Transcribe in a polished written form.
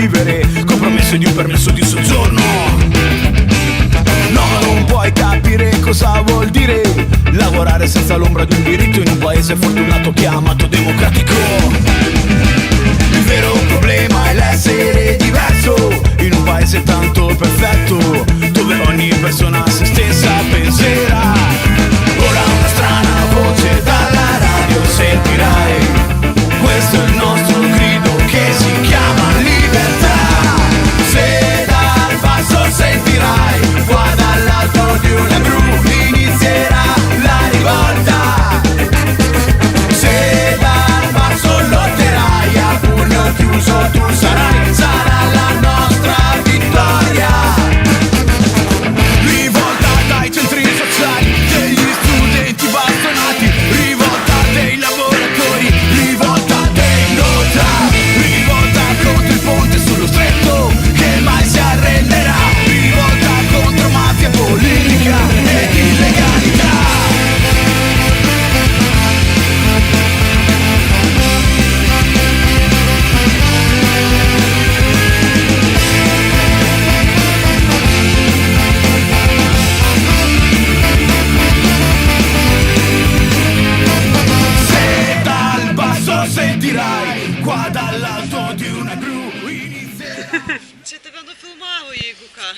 vivere con promesse di un permesso di soggiorno. No, non puoi capire cosa vuol dire lavorare senza l'ombra di un diritto in un paese fortunato chiamato democratico. Il vero problema è l'essere diverso in un paese tanto perfetto, dove ogni persona a se stessa penserà. Ora una strana voce dalla radio sentirai, questo è il nostro grido che si chiama libertà. Se dal basso sentirai, qua dall'alto di una gru inizierà la rivolta. Se dal basso lotterai a pugno chiuso tu sarai, sarà la nostra vittoria. Rivolta dai centri sociali, degli studenti bastonati, rivolta dei lavoratori, rivolta dei notari, rivolta contro il ponte sullo stretto che mai si arrenderà, rivolta contro mafia, politica ed illegalità. Se dal basso sentirai, qua dall'alto di una gru inizierà. Чи тебе не filmavo, Ігука?